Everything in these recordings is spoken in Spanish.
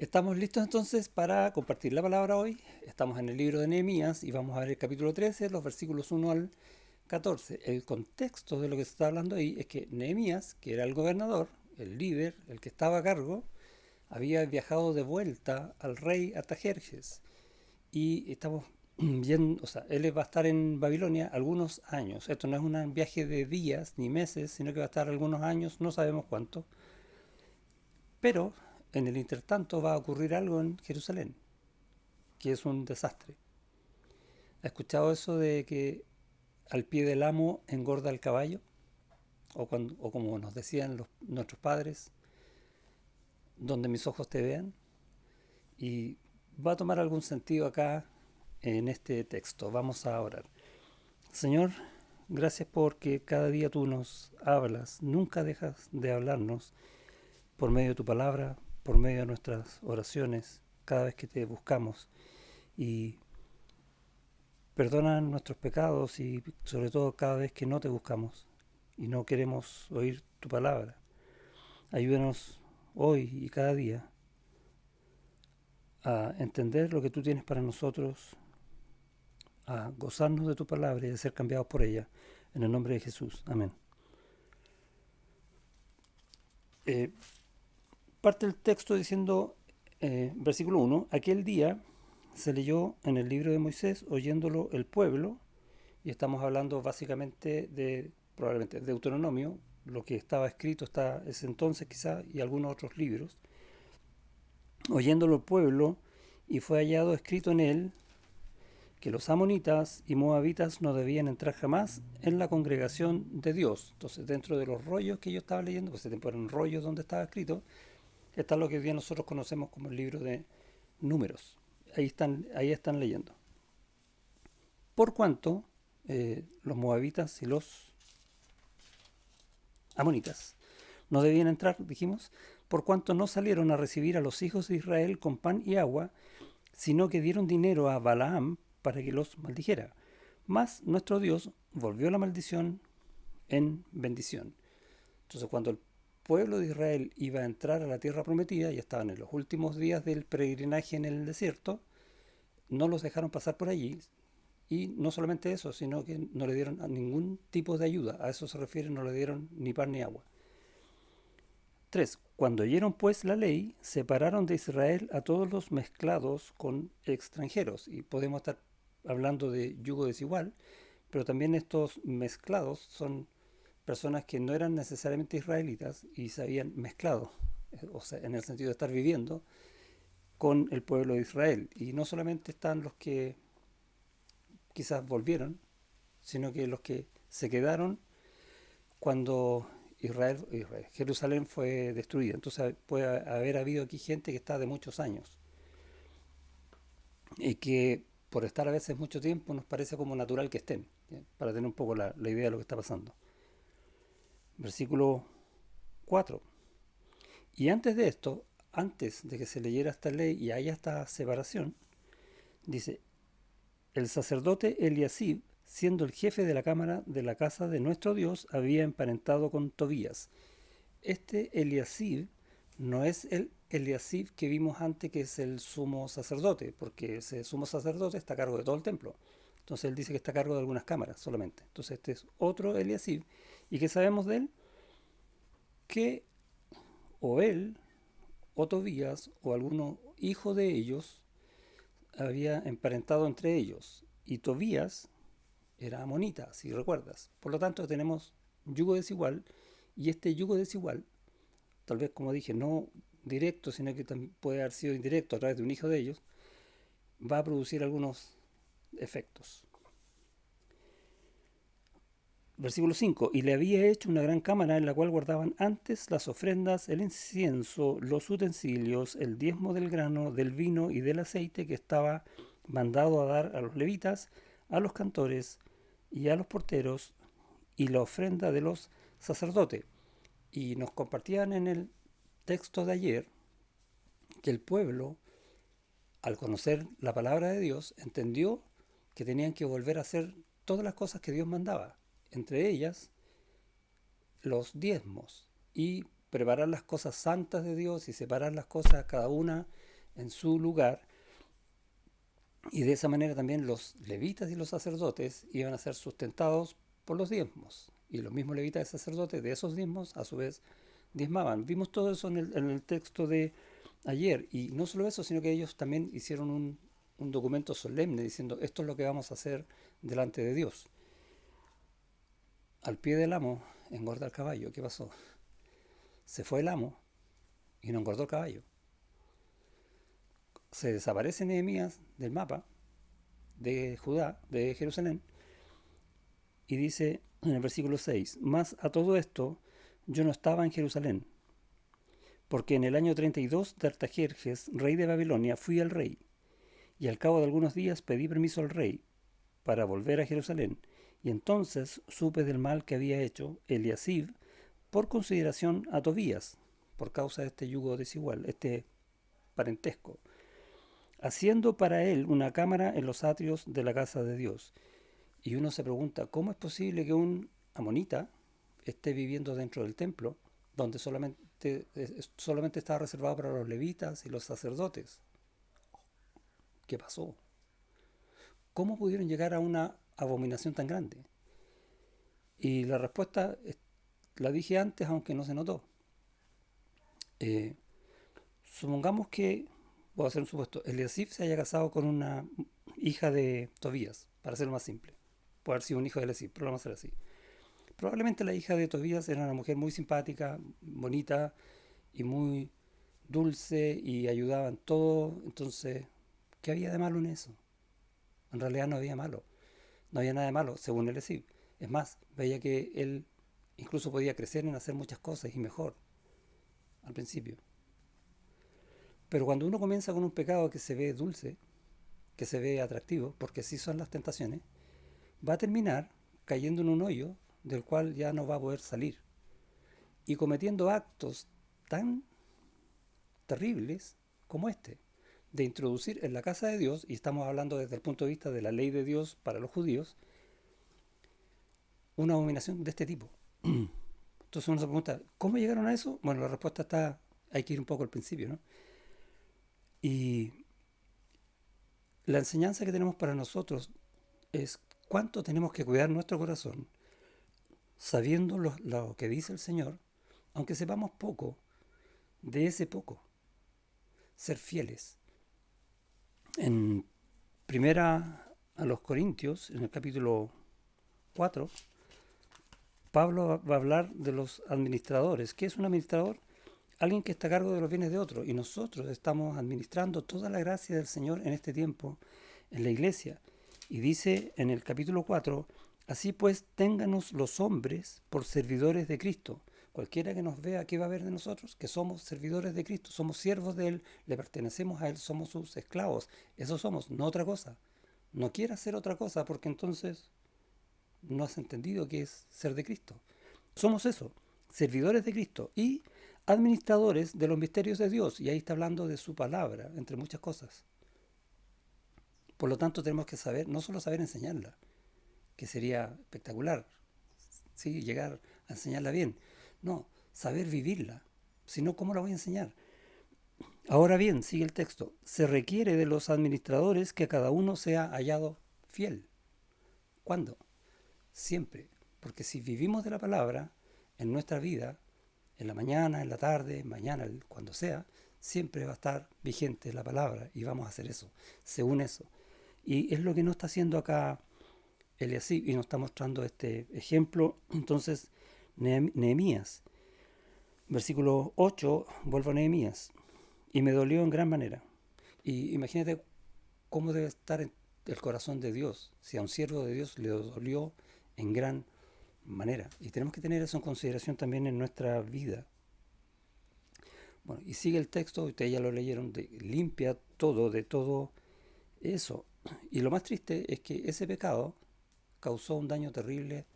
Estamos listos entonces para compartir la palabra hoy. Estamos en el libro de Nehemías y vamos a ver el capítulo 13, los versículos 1 al 14. El contexto de lo que se está hablando ahí es que Nehemías, que era el gobernador, el líder, el que estaba a cargo, había viajado de vuelta al rey Artajerjes. Y estamos bien, o sea, él va a estar en Babilonia algunos años. Esto no es un viaje de días ni meses, sino que va a estar algunos años, no sabemos cuánto. Pero en el intertanto va a ocurrir algo en Jerusalén, que es un desastre. ¿Has escuchado eso de que al pie del amo engorda el caballo? O como nos decían nuestros padres, donde mis ojos te vean. Y va a tomar algún sentido acá en este texto. Vamos a orar. Señor, gracias porque cada día tú nos hablas, nunca dejas de hablarnos por medio de tu palabra, por medio de nuestras oraciones, cada vez que te buscamos. Y perdona nuestros pecados y sobre todo cada vez que no te buscamos y no queremos oír tu palabra. Ayúdanos hoy y cada día a entender lo que tú tienes para nosotros, a gozarnos de tu palabra y a ser cambiados por ella. En el nombre de Jesús. Amén. Eh, Parte el texto diciendo, versículo 1, aquel día se leyó en el libro de Moisés, oyéndolo el pueblo, y estamos hablando básicamente de, probablemente, Deuteronomio, lo que estaba escrito hasta ese entonces quizá, y algunos otros libros, oyéndolo el pueblo, y fue hallado escrito en él que los amonitas y moabitas no debían entrar jamás en la congregación de Dios. Entonces, dentro de los rollos que yo estaba leyendo, pues ese tiempo eran rollos donde estaba escrito, está lo que hoy día nosotros conocemos como el libro de Números. Ahí están leyendo. Por cuanto los moabitas y los amonitas no debían entrar, dijimos, por cuanto no salieron a recibir a los hijos de Israel con pan y agua, sino que dieron dinero a Balaam para que los maldijera. Mas nuestro Dios volvió la maldición en bendición. Entonces, cuando el pueblo de Israel iba a entrar a la tierra prometida, ya estaban en los últimos días del peregrinaje en el desierto, no los dejaron pasar por allí. Y no solamente eso, sino que no le dieron ningún tipo de ayuda. A eso se refiere, no le dieron ni pan ni agua. 3. Cuando oyeron pues la ley, separaron de Israel a todos los mezclados con extranjeros. Y podemos estar hablando de yugo desigual, pero también estos mezclados son personas que no eran necesariamente israelitas y se habían mezclado, o sea, en el sentido de estar viviendo con el pueblo de Israel. Y no solamente están los que quizás volvieron, sino que los que se quedaron cuando Jerusalén fue destruida. Entonces puede haber habido aquí gente que está de muchos años y que por estar a veces mucho tiempo nos parece como natural que estén, ¿ya? Para tener un poco la idea de lo que está pasando. Versículo 4. Y antes de esto, antes de que se leyera esta ley y haya esta separación, dice, el sacerdote Eliasib, siendo el jefe de la cámara de la casa de nuestro Dios, había emparentado con Tobías. Este Eliasib no es el Eliasib que vimos antes, que es el sumo sacerdote, porque ese sumo sacerdote está a cargo de todo el templo. Entonces él dice que está a cargo de algunas cámaras solamente. Entonces este es otro Eliasib. ¿Y qué sabemos de él? Que o él, o Tobías, o alguno hijo de ellos, había emparentado entre ellos. Y Tobías era amonita, si recuerdas. Por lo tanto, tenemos yugo desigual, y este yugo desigual, tal vez como dije, no directo, sino que también puede haber sido indirecto a través de un hijo de ellos, va a producir algunos efectos. Versículo 5. Y le había hecho una gran cámara en la cual guardaban antes las ofrendas, el incienso, los utensilios, el diezmo del grano, del vino y del aceite que estaba mandado a dar a los levitas, a los cantores y a los porteros, y la ofrenda de los sacerdotes. Y nos compartían en el texto de ayer que el pueblo, al conocer la palabra de Dios, entendió que tenían que volver a hacer todas las cosas que Dios mandaba, entre ellas los diezmos, y preparar las cosas santas de Dios y separar las cosas cada una en su lugar, y de esa manera también los levitas y los sacerdotes iban a ser sustentados por los diezmos. Y los mismos levitas y sacerdotes de esos diezmos a su vez diezmaban. Vimos todo eso en el texto de ayer. Y no solo eso, sino que ellos también hicieron un documento solemne diciendo esto es lo que vamos a hacer delante de Dios. Al pie del amo engorda el caballo. ¿Qué pasó? Se fue el amo y no engordó el caballo. Se desaparece Nehemías del mapa de Judá, de Jerusalén, y dice en el versículo 6, más a todo esto yo no estaba en Jerusalén, porque en el año 32 de Artajerjes, rey de Babilonia, fui al rey, y al cabo de algunos días pedí permiso al rey para volver a Jerusalén, y entonces supe del mal que había hecho Eliasib por consideración a Tobías, por causa de este yugo desigual, este parentesco, haciendo para él una cámara en los atrios de la casa de Dios. Y uno se pregunta, ¿cómo es posible que un amonita esté viviendo dentro del templo, donde solamente estaba reservado para los levitas y los sacerdotes? ¿Qué pasó? ¿Cómo pudieron llegar a una abominación tan grande? Y la respuesta la dije antes, aunque no se notó. Eh, Supongamos que, voy a hacer un supuesto, Eliasib se haya casado con una hija de Tobías, para hacerlo más simple. Puede haber sido un hijo de Eliasib, pero lo vamos a hacer así. Probablemente la hija de Tobías era una mujer muy simpática, bonita y muy dulce y ayudaba en todo. Entonces, ¿qué había de malo en eso? En realidad no había malo. No había nada de malo, según Eliasib. Es más, veía que él incluso podía crecer en hacer muchas cosas y mejor al principio. Pero cuando uno comienza con un pecado que se ve dulce, que se ve atractivo, porque así son las tentaciones, va a terminar cayendo en un hoyo del cual ya no va a poder salir y cometiendo actos tan terribles como este, de introducir en la casa de Dios, y estamos hablando desde el punto de vista de la ley de Dios para los judíos, una abominación de este tipo. Entonces uno se pregunta, ¿cómo llegaron a eso? Bueno, la respuesta está, hay que ir un poco al principio, ¿no? Y la enseñanza que tenemos para nosotros es cuánto tenemos que cuidar nuestro corazón, sabiendo lo que dice el Señor, aunque sepamos poco, de ese poco, ser fieles. En primera a los Corintios, en el capítulo 4, Pablo va a hablar de los administradores. ¿Qué es un administrador? Alguien que está a cargo de los bienes de otros. Y nosotros estamos administrando toda la gracia del Señor en este tiempo en la iglesia. Y dice en el capítulo 4, así pues ténganos los hombres por servidores de Cristo. Cualquiera que nos vea, ¿qué va a ver de nosotros? Que somos servidores de Cristo, somos siervos de Él, le pertenecemos a Él, somos sus esclavos. Eso somos, no otra cosa. No quiera hacer otra cosa porque entonces no has entendido qué es ser de Cristo. Somos eso, servidores de Cristo y administradores de los misterios de Dios. Y ahí está hablando de su palabra, entre muchas cosas. Por lo tanto, tenemos que saber, no solo saber enseñarla, que sería espectacular, ¿sí? Llegar a enseñarla bien. No, saber vivirla. Si no, ¿cómo la voy a enseñar? Ahora bien, sigue el texto. Se requiere de los administradores que a cada uno sea hallado fiel. ¿Cuándo? Siempre. Porque si vivimos de la palabra en nuestra vida, en la mañana, en la tarde, mañana, cuando sea, siempre va a estar vigente la palabra y vamos a hacer eso, según eso. Y es lo que no está haciendo acá Eliasib y nos está mostrando este ejemplo. Entonces, Nehemías, versículo 8, vuelvo a Nehemías, y me dolió en gran manera. Y imagínate cómo debe estar el corazón de Dios, si a un siervo de Dios le dolió en gran manera. Y tenemos que tener eso en consideración también en nuestra vida. Bueno, y sigue el texto, ustedes ya lo leyeron, de limpia todo de todo eso. Y lo más triste es que ese pecado causó un daño terrible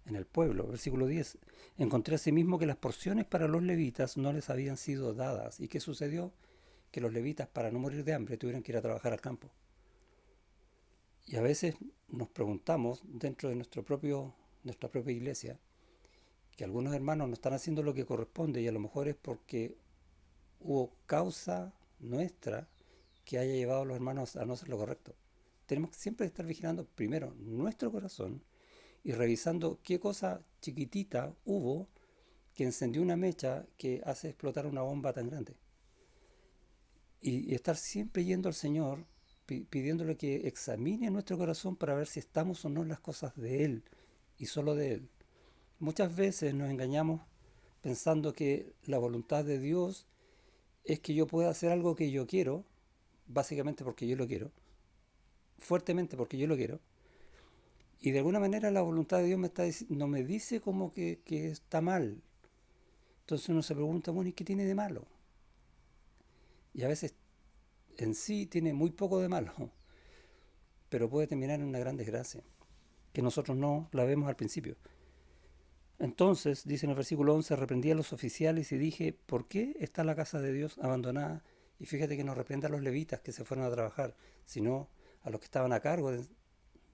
en el pueblo. Versículo 10. Encontré asimismo que las porciones para los levitas no les habían sido dadas. ¿Y qué sucedió? Que los levitas, para no morir de hambre, tuvieron que ir a trabajar al campo. Y a veces nos preguntamos dentro de nuestra propia iglesia que algunos hermanos no están haciendo lo que corresponde y a lo mejor es porque hubo causa nuestra que haya llevado a los hermanos a no hacer lo correcto. Tenemos que siempre estar vigilando primero nuestro corazón y revisando qué cosa chiquitita hubo que encendió una mecha que hace explotar una bomba tan grande. Y estar siempre yendo al Señor, pidiéndole que examine nuestro corazón para ver si estamos o no en las cosas de Él y solo de Él. Muchas veces nos engañamos pensando que la voluntad de Dios es que yo pueda hacer algo que yo quiero, básicamente porque yo lo quiero, fuertemente porque yo lo quiero, y de alguna manera la voluntad de Dios no me dice como que está mal. Entonces uno se pregunta, bueno, ¿y qué tiene de malo? Y a veces en sí tiene muy poco de malo, pero puede terminar en una gran desgracia, que nosotros no la vemos al principio. Entonces, dice en el versículo 11, reprendí a los oficiales y dije, ¿por qué está la casa de Dios abandonada? Y fíjate que no reprende a los levitas que se fueron a trabajar, sino a los que estaban a cargo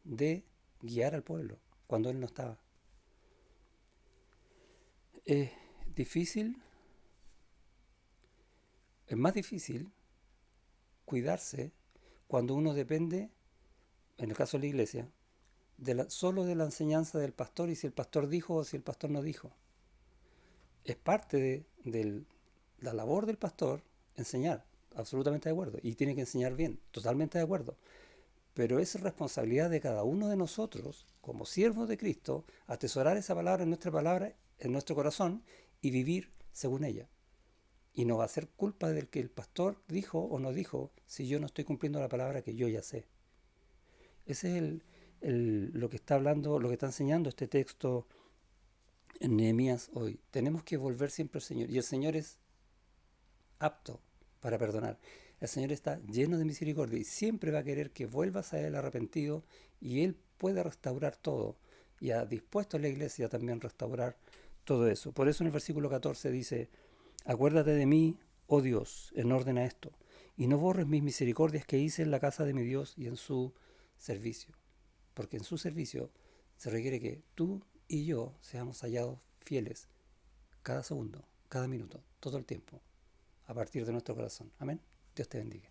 de guiar al pueblo cuando él no estaba. Es difícil, es más difícil cuidarse cuando uno depende, en el caso de la iglesia, solo de la enseñanza del pastor y si el pastor dijo o si el pastor no dijo. Es parte de la labor del pastor enseñar, absolutamente de acuerdo, y tiene que enseñar bien, totalmente de acuerdo. Pero es responsabilidad de cada uno de nosotros, como siervos de Cristo, atesorar esa palabra, en nuestro corazón y vivir según ella. Y no va a ser culpa del que el pastor dijo o no dijo si yo no estoy cumpliendo la palabra que yo ya sé. Ese es lo que está hablando, lo que está enseñando este texto en Nehemías hoy. Tenemos que volver siempre al Señor. Y el Señor es apto para perdonar. El Señor está lleno de misericordia y siempre va a querer que vuelvas a Él arrepentido y Él puede restaurar todo. Y ha dispuesto a la iglesia también restaurar todo eso. Por eso en el versículo 14 dice, acuérdate de mí, oh Dios, en orden a esto, y no borres mis misericordias que hice en la casa de mi Dios y en su servicio. Porque en su servicio se requiere que tú y yo seamos hallados fieles cada segundo, cada minuto, todo el tiempo, a partir de nuestro corazón. Amén. Dios te bendiga.